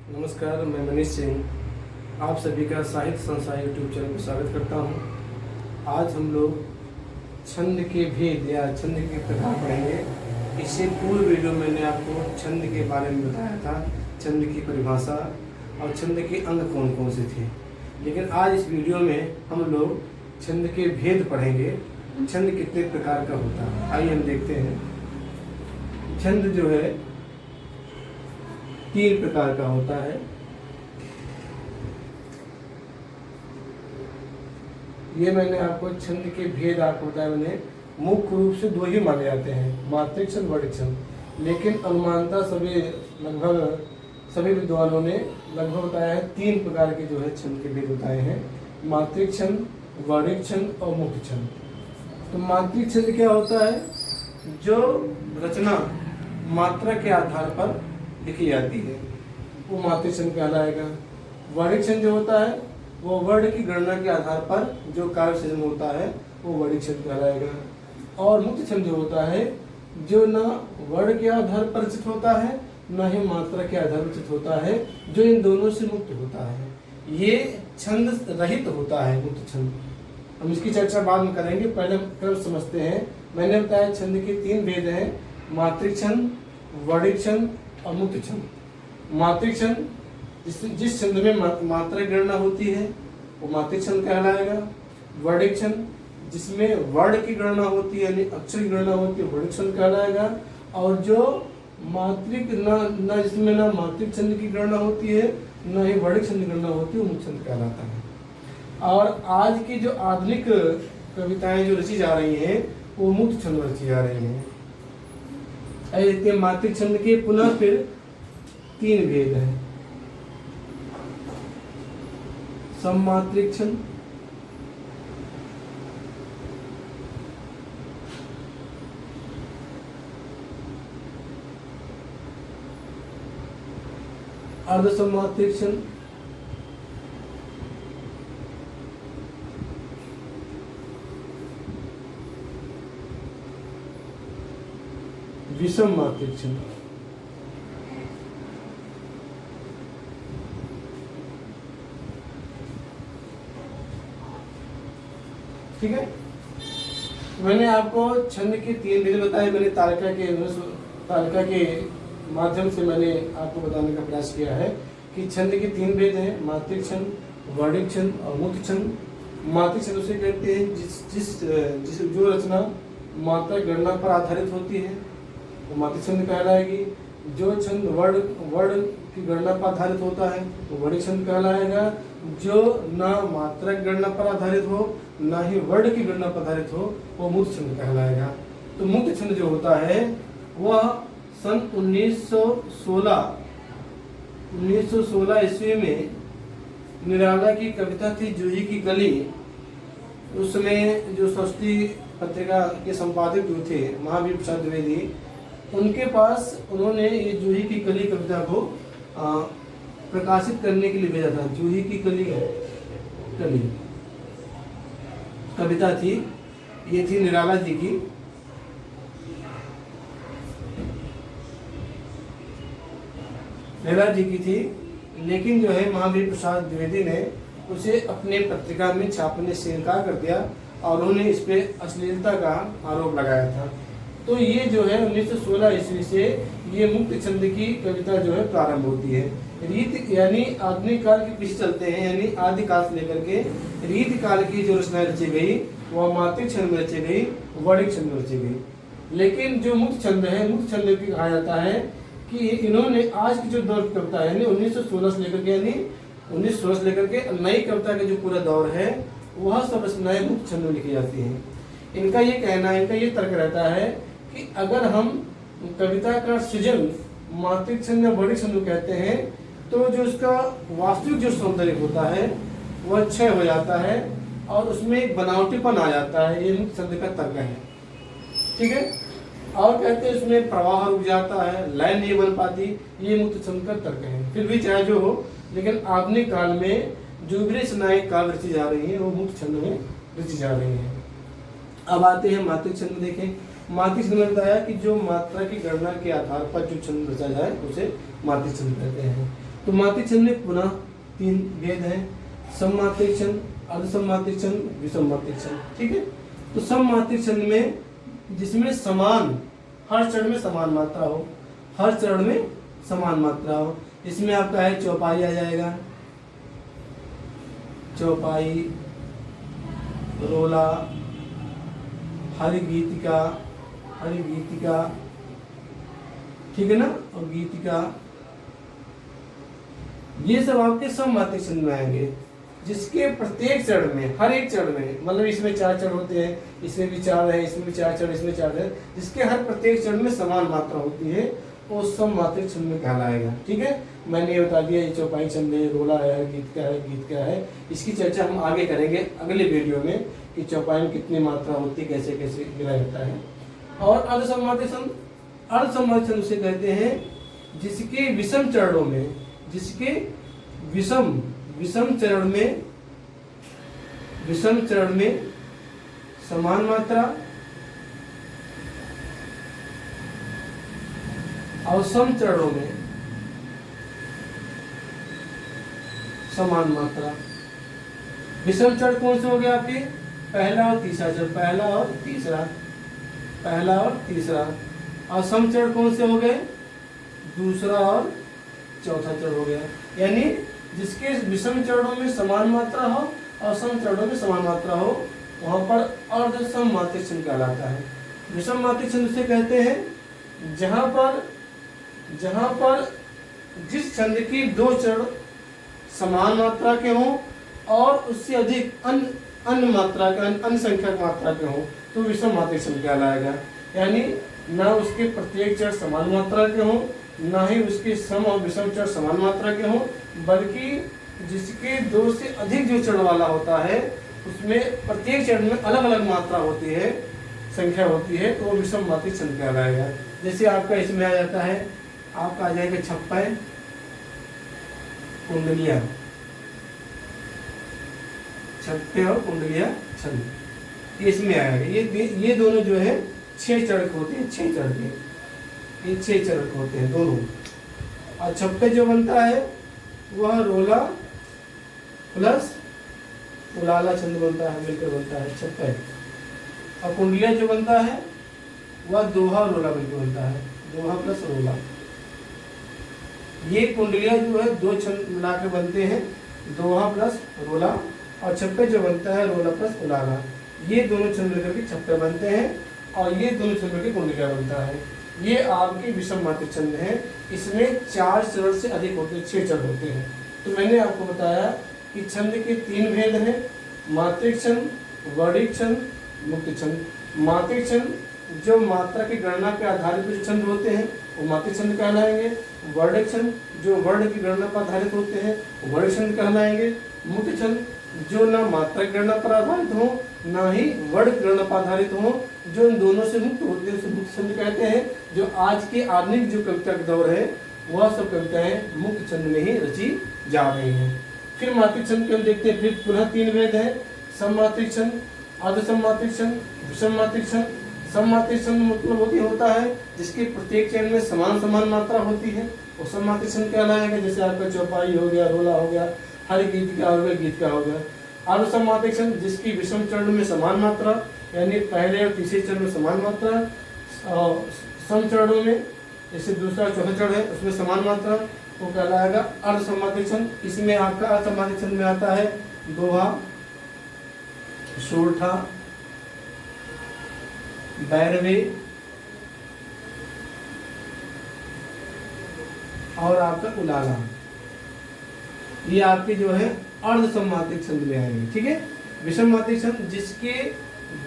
नमस्कार, मैं मनीष सिंह आप सभी का साहित्य संसार यूट्यूब चैनल पर स्वागत करता हूं। आज हम लोग छंद के भेद या छंद के प्रकार पढ़ेंगे। इससे पूर्व वीडियो मैंने आपको छंद के बारे में बताया था, छंद की परिभाषा और छंद के अंग कौन कौन से थे। लेकिन आज इस वीडियो में हम लोग छंद के भेद पढ़ेंगे। छंद कितने प्रकार का होता है, आइए हम देखते हैं। छंद जो है 3 प्रकार का होता है। ये मैंने आपको छंद के भेद आपको बताया। मैंने मुख्य रूप से 2 ही माने जाते हैं, मात्रिक छंद, वर्णिक छंद। लेकिन अनुमानतः लगभग सभी विद्वानों ने लगभग बताया है 3 प्रकार के जो है छंद के भेद बताए हैं, मात्रिक छंद, वर्णिक छंद और मुक्त छंद। तो मात्रिक छंद क्या होता है? जो रचना मात्रा के आधार पर लिखी जाती है वो मात्रिक छंद कहलाएगा। वर्णिक छंद जो होता है वो वर्ण की गणना के आधार पर जो काव्य सृजन होता है वो वर्णिक छंद कहलाएगा। और मुक्त छंद जो होता है जो न वर्ण के आधार पर रचित होता है न ही मात्रा के आधार पर रचित होता है, जो इन दोनों से मुक्त होता है, ये छंद रहित होता है मुक्त छंद। हम इसकी चर्चा बाद में करेंगे, पहले क्रम समझते हैं। मैंने बताया छंद के 3 भेद हैं, मात्रिक छंद, वर्णिक छंद और मुक्त छंद। मात्रिक छंद जिस छंद में मात्रा गणना होती है वो मात्रिक छंद कहलाएगा। वर्णिक छंद जिसमें वर्ण की गणना होती है यानी अक्षर की गणना होती है वर्णिक छंद कहलाएगा। और जो मात्रिक न जिसमें ना मात्रिक छंद की गणना होती है न ही वर्णिक छंद की गणना होती है वो मुक्त छंद कहलाता है। और आज की जो आधुनिक कविताएं जो रची जा रही हैं वो मुक्त छंद रची जा रही हैं। ऐसे मात्रिक छंद के पुनः फिर 3 भेद हैं, सममात्रिक छंद, अर्ध सममात्रिक छंद, विषम मात्रिक छंद। ठीक है, मैंने आपको छंद के 3 भेद बताए। मैंने तालिका के माध्यम से मैंने आपको बताने का प्रयास किया है कि छंद के 3 भेद हैं, मात्रिक छंद, वर्णिक छंद और मुक्त छंद। मात्रिक छंद उसे कहते हैं जिस जो रचना मात्रा गणना पर आधारित होती है वो मात्रिक छंद कहलाएगी। जो छंद वर्ण की गणना पर आधारित होता है वो वर्णिक छंद कहलाएगा। जो न मात्रा गणना पर आधारित हो न ही वर्ण की गणना पर आधारित हो वो मुक्त छंद कहलाएगा। तो मुक्त छंद जो होता है वह सन 1916 ईस्वी में निराला की कविता थी जूही की कली। उस समय जो सरस्वती पत्रिका के संपादक जो थे महावीर प्रसाद द्विवेदी, उनके पास उन्होंने ये जूही की कली कविता को प्रकाशित करने के लिए भेजा था। जूही की कली कविता थी, ये थी निराला जी की। निराला जी की थी, लेकिन जो है महावीर प्रसाद द्विवेदी ने उसे अपने पत्रिका में छापने से इनकार कर दिया और उन्होंने इस पे अश्लीलता का आरोप लगाया था। तो ये जो है 1916 ईस्वी से ये मुक्त छंद की कविता जो है प्रारंभ होती है। रीत यानी आधुनिक काल के पीछे चलते हैं, यानी आदि काल से लेकर के रीत काल की जो रचनाएं रची गई वह मात्रिक छंद में रची गई, वर्णिक छंद में रची गई। लेकिन जो मुक्त छंद है, मुक्त छंद की कहा जाता है कि इन्होंने आज की जो दौर की कविता है यानी 1916 से लेकर के यानी 1916 से लेकर के नई कविता का जो पूरा दौर है वह सब रचनाएं मुक्त छंद में लिखी जाती हैं। इनका ये कहना है, इनका ये तर्क रहता है कि अगर हम कविता का सृजन मात्रिक छंद या वर्णिक छंद कहते हैं तो जो उसका वास्तविक जो सौंदर्य होता है वह क्षय हो जाता है और उसमें एक बनावटीपन आ जाता है। ये मुक्त छंद का तर्क है। ठीक है, और कहते हैं उसमें प्रवाह रुक जाता है, लय नहीं बन पाती, ये मुक्त छंद का तर्क है। फिर भी चाहे जो हो, लेकिन आधुनिक काल में जो भी रचनाएं काव्य रची जा रही हैं वो मुक्त छंद में रची जा रही हैं। अब आते हैं मात्रिक छंद। देखें, मात्रिक छंद बताया कि जो मात्रा की गणना के आधार पर जो छंद रचा जाए उसे मात्रिक छंद कहते हैं। तो मात्रिक छंद में पुनः 3 भेद हैं, सममात्रिक छंद, अर्धसममात्रिक छंद, विषममात्रिक छंद। ठीक है, तो सममात्रिक छंद में जिसमें समान, हर चरण में समान मात्रा हो, हर चरण में समान मात्रा हो, इसमें आपका है चौपाई आ जाएगा, चौपाई, रोला, हरिगीतिका, हरिगीतिका, ठीक है ना, और गीतिका, ये सब आपके सममात्रिक छंद में आएंगे, जिसके प्रत्येक चरण में, हर एक चरण में, मतलब इसमें 4 चरण होते हैं, इसमें भी 4 है, इसमें भी 4 चरण, इसमें 4 है, जिसके हर प्रत्येक चरण में समान मात्रा होती है, वो सममात्रिक छंद में कहलाएगा। ठीक है, मैंने ये बता दिया, ये चौपाई छंद है, रोला है, गीत का है, गीत का है। इसकी चर्चा हम आगे करेंगे अगले वीडियो में कि चौपाई में कितनी मात्रा होती है, कैसे कैसे गिरा जाता है। और अर्धसममात्रिक छंद, अर्धसममात्रिक छंद उसे कहते हैं जिसके विषम चरणों में, जिसके विषम चरण में समान मात्रा और सम चरणों में समान मात्रा। विषम चरण कौन से हो गए आपके? पहला और तीसरा चरण, पहला और तीसरा, पहला और तीसरा। और सम चरण कौन से हो गए? दूसरा और चौथा चरण हो गया। यानी जिसके विषम चरणों में समान मात्रा हो और सम चरणों में समान मात्रा हो, वहां पर अर्धसम मात्रिक छंद कहलाता है। विषम मात्रिक छंद उसे कहते हैं जहां पर जिस छंद की 2 चरण समान मात्रा के हों और उससे अधिक अन्य मात्रा का, अन्य संख्यक मात्रा के हों, तो विषम मात्रिक छंद कहलाएगा। यानी ना उसके प्रत्येक चरण समान मात्रा के हों, ना ही उसके सम और विषम चरण समान मात्रा के हों, बल्कि जिसके 2 से अधिक जो चरण वाला होता है उसमें प्रत्येक चरण में अलग अलग मात्रा होती है, संख्या होती है, तो वो विषम मात्रिक छंद कहलाएगा। जैसे आपका इसमें आ जाता है, आपका आ जाएगा छप्पे, कुंडलियां, छप्पे और कुंडलियां छंद, इसमें आएगा। ये दोनों जो है 6 चरण होते हैं, 6 चरण के, ये 6 चरण होते हैं दोनों। और छप्पे जो बनता है वह रोला प्लस उलाला छंद बनता है, मिलकर बनता है छप्पे। और कुंडलिया जो बनता है वह दोहा रोला मिलकर बनता है, दोहा प्लस रोला। ये कुंडलिया जो है 2 छंद मिला के बनते हैं, दोहा प्लस रोला। और छप्पे जो बनता है रोला प्लस उलाला। ये दोनों छंद मिलकर के छप्पे बनते हैं और ये दोनों छंद मिलकर कुंडलिया बनता है। ये आपके विषम मात्रिक छंद है। इसमें 4 चरण से अधिक होते हैं, 6 चरण होते हैं। तो मैंने आपको बताया कि छंद के 3 भेद हैं, मात्रिक छंद, वर्णिक छंद, मुक्त छंद। मात्रिक छंद जो मात्रा की गणना पे आधारित जो छंद होते हैं वो मात्रिक छंद कहलाएंगे। वर्णिक छंद जो वर्ण की गणना पर आधारित होते हैं वो वर्णिक छंद कहलाएंगे। मुक्त छंद जो ना मात्रा की गणना पर आधारित हो ना ही वर्ण की गणना पर आधारित हो, जो इन दोनों से मुक्त होते हैं उसे मुक्त छंद कहते हैं। जो आज के आधुनिक जो कविता का दौर है वह सब कविताएं मुक्त छंद में ही रची जा रही हैं। फिर मात्रिक छंद के हम देखते हैं, फिर पुनः 3 भेद है, सममात्रिक छंद, अर्धसममात्रिक छंद, विषम मात्रिक छंद। सममात्रिक छंद मतलब होता है जिसके प्रत्येक चरण में समान मात्रा होती है, वो सममात्रिक छंद कहलाएगा। जैसे आपका चौपाई हो गया, रोला हो गया, हरि गीत का हो गया, गीत का हो गया। अर्धसममात्रिक छंद जिसकी विषम चरण में समान मात्रा, यानी पहले और तीसरे चरण में समान मात्रा, और सम चरणों में जैसे दूसरा चौथा चरण है उसमें समान मात्रा, वो कहलाएगा अर्धसममात्रिक छंद। इसमें आपका अर्धसममात्रिक छंद में आता है दोहा, सोरठा, बैरवे और आपका उलाला। ये आपके जो है अर्धसममात्रिक छंद में आएंगे। ठीक है, विषम मात्रिक छंद जिसके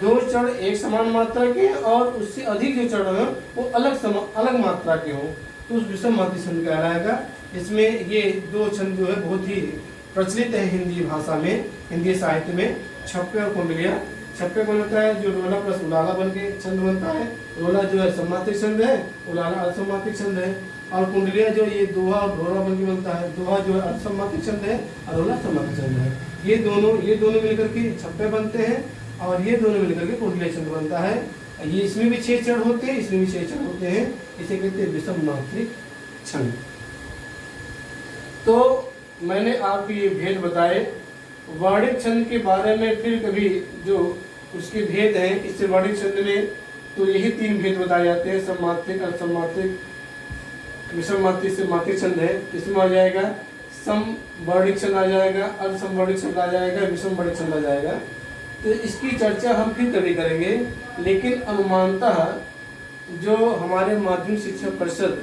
2 चरण एक समान मात्रा के और उससे अधिक जो चरण है वो अलग मात्रा के हो, तो उस विषम मात्रिक छंद कहलाएगा। इसमें ये 2 छंद जो है बहुत ही प्रचलित है हिंदी भाषा में, हिंदी साहित्य में, छप्पे और कुंडलिया। छप्पे कौन होता है? जो रोला प्लस उलाला बन के छंद बनता है। रोला जो है सममात्रिक छंद है, उलाला अर्धसममात्रिक छंद है। और कुंडलिया जो ये दोहा और ढोरा बन के बनता है, दोहा जो है अर्धसममात्रिक छंद है और रोला सममात्रिक छंद है। ये दोनों मिलकर के छप्पे बनते हैं और ये दोनों मिलकर के कुंडलिया छंद बनता है। ये इसमें भी 6 चरण होते हैं, इसमें भी 6 चरण होते हैं। इसे कहते हैं विषम मात्रिक छंद। तो मैंने आपको ये भेद बताए। वर्णित छंद के बारे में फिर कभी जो उसके भेद हैं, इससे वर्णित छंद में तो यही 3 भेद बताए जाते हैं, सममात्रिक, अर्धसममात्रिक, विषममात्रिक से मात्रिक छंद है। इसमें आ जाएगा समवर्णित छंद आ जाएगा, अर्धसमवर्णित छंद आ जाएगा, विषमवर्णित छंद आ जाएगा। तो इसकी चर्चा हम फिर कभी करेंगे। लेकिन अनुमानतः जो हमारे माध्यमिक शिक्षा परिषद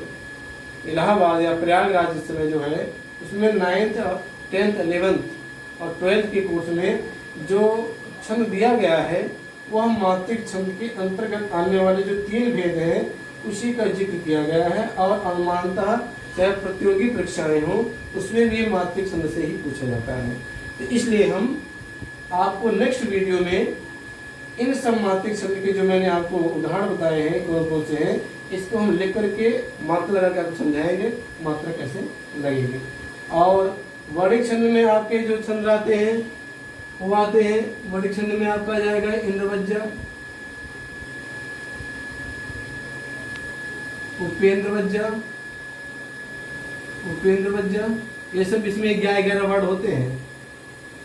इलाहाबाद या प्रयागराज इस समय जो है, उसमें 9th, 10th, 11th और 12th के कोर्स में जो छंद दिया गया है वह मात्रिक छंद के अंतर्गत आने वाले जो 3 भेद हैं उसी का जिक्र किया गया है। और अनुमानतः चाहे प्रतियोगी परीक्षाएं हों उसमें भी मात्रिक छंद से ही पूछा जाता है। तो इसलिए हम आपको नेक्स्ट वीडियो में इन सब मात्रिक छंद के जो मैंने आपको उदाहरण बताए हैं कौन कौन से हैं, इसको हम लिख करके मात्रा लगा के आपको समझाएंगे मात्रा कैसे लगेगी। और वर्णित छंद में आपके जो छंद आते हैं वो आते हैं, वर्णित छंद में आपका आ जाएगा इंद्रवज्जा, उपेंद्रवज्जा, उपेंद्रवज्जा, ये सब इसमें 11-11 वर्ड होते हैं।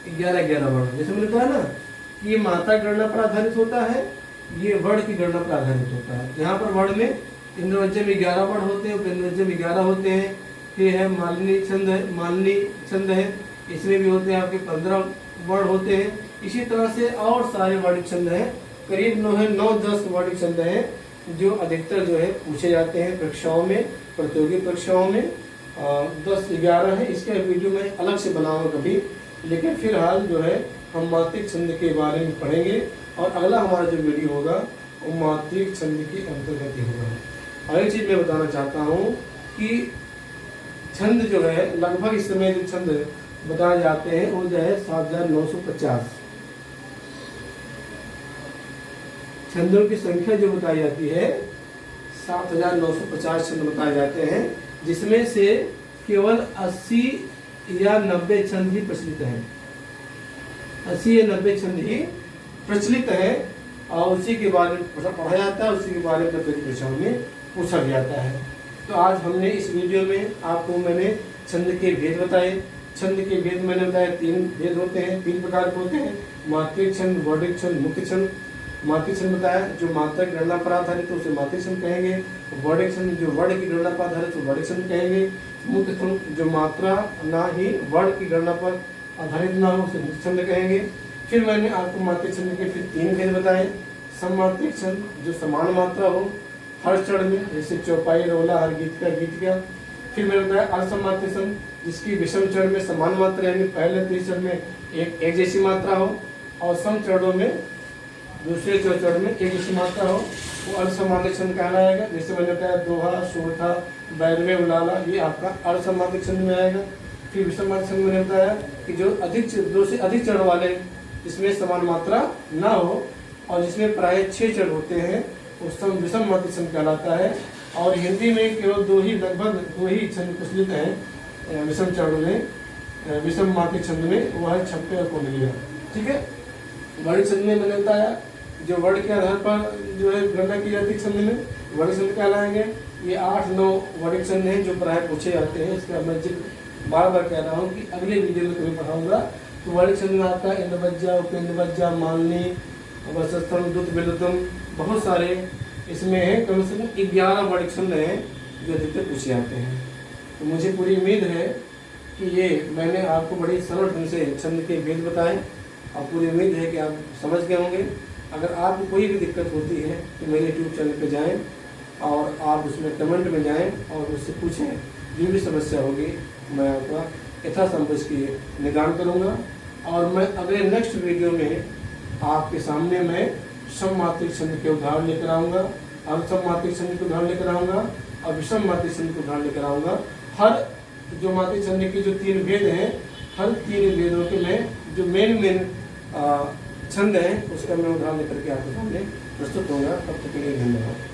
11-11 वर्ड, जैसे मैंने कहा ना कि ये मात्रा गणना पर आधारित होता है, ये वर्ड की गणना पर आधारित होता है। यहाँ पर वर्ड में इंद्रवज्जा में 11 वर्ड होते हैं, उपेंद्रवज्जा में 11 होते हैं। फिर है मालिनी छंद है, मालिनी छंद है, इसमें भी होते हैं आपके 15 वर्ड होते हैं। इसी तरह से और सारे वर्णित छंद हैं, करीब 9-10 वर्णित छंद हैं जो अधिकतर जो है पूछे जाते हैं परीक्षाओं में, प्रतियोगी परीक्षाओं में। 10-11 है, इसका वीडियो मैं अलग से बनाऊंगा कभी। लेकिन फिलहाल जो है हम मात्रिक छंद के बारे में पढ़ेंगे और अगला हमारा जो वीडियो होगा वो मात्रिक छंद के अंतर्गत ही होगा। और एक चीज मैं बताना चाहता हूँ कि छंद जो है लगभग इस समय जो छंद बताए जाते हैं वो जो है 7950 छंदों की संख्या जो बताई जाती है 7950 छंद बताए जाते हैं, जिसमें से केवल 80 या 90 छंद ही प्रचलित है। 80 या 90 छंद ही प्रचलित है और उसी के बारे में पढ़ा जाता है, उसी के बारे में परीक्षाओं में पूछा जाता है। तो आज हमने इस वीडियो में आपको मैंने छंद के भेद बताए। छंद के भेद मैंने बताया 3 भेद होते हैं, 3 प्रकार के होते हैं, मात्रिक छंद, वर्णित छंद, मुक्त छंद। मात्रिक छंद बताया जो मात्रा की गणना पर आधारित है उसे मात्रिक छंद कहेंगे। वर्णित छंद जो वर्ण की गणना पर आधारित है वर्णित छंद कहेंगे। मुक्त छंद जो मात्रा ना ही वर्ण की गणना पर आधारित ना हो उसे मुक्त छंद कहेंगे। फिर मैंने आपको मात्रिक छंद के फिर 3 भेद बताए। सममात्रिक छंद जो समान मात्रा हो हर चरण में, जैसे चौपाई, रोला, हर गीत का। फिर मैंने बताया अर्धसममात्रिक छंद जिसकी विषम चरण में समान मात्रा यानी पहले 3 चरण में एक जैसी मात्रा हो और सम चरणों में दूसरे चरण में एक जैसी मात्रा हो, वो अर्धसममात्रिक छंद कहलाएगा। जैसे मैंने बताया दोहा, शोठा, बैरवे, उलाला, ये आपका अर्धसममात्रिक छंद में आएगा। फिर विषममात्रिक छंद मैंने बताया कि जो 2 से अधिक चरण वाले जिसमें समान मात्रा ना हो और जिसमें प्राय 6 चरण होते हैं उस विषममात्रिक छंद कहलाता है। और हिंदी में केवल लगभग 2 ही छंद प्रचलित हैं विषम चरण में, विषममात्रिक छंद में, वो है छप्पे और कोंडलिया। ठीक है। वर्णित छंद में मैंने बताया जो वर्ण के आधार पर जो है गणना की जाती है छंद में, वर्णित छंद कहलाएंगे। ये 8-9 वर्णित छंद हैं जो प्राय पूछे जाते हैं। इसका मैं जिक्र बार बार कह रहा हूँ कि अगले वीडियो में कभी पढ़ाऊंगा। तो वर्णित छंद में आपका इंद्रवज्जा, उपेंद्रवज्जा, मालिनी, वसस्थम, दुत, बिलुतम, बहुत सारे इसमें है। कम से कम 11 वर्णित छंद हैं जो अधिकतर पूछे जाते हैं। तो मुझे पूरी उम्मीद है कि ये मैंने आपको बड़ी सरल ढंग से छंद के भेद बताए और पूरी उम्मीद है कि आप समझ गए होंगे। अगर आपको कोई भी दिक्कत होती है तो मेरे यूट्यूब चैनल पे जाएं और आप उसमें कमेंट में जाएं और उससे पूछें। जो भी समस्या होगी मैं आपका यथासंभव इसकी निदान करूँगा। और मैं अगले नेक्स्ट वीडियो में आपके सामने मैं सममात्रिक छंद के उदाहरण लेकर आऊँगा, अर्धसममात्रिक छंद के उदाहरण लेकर आऊँगा और विषममात्रिक छंद के उदाहरण लेकर आऊँगा। हर जो मात्रिक छंद के जो 3 भेद हैं, हर 3 भेदों के मैं जो मेन छंद है उसका मैं उदाहरण लेकर के आपके सामने प्रस्तुत होगा। तब तक के लिए धन्यवाद।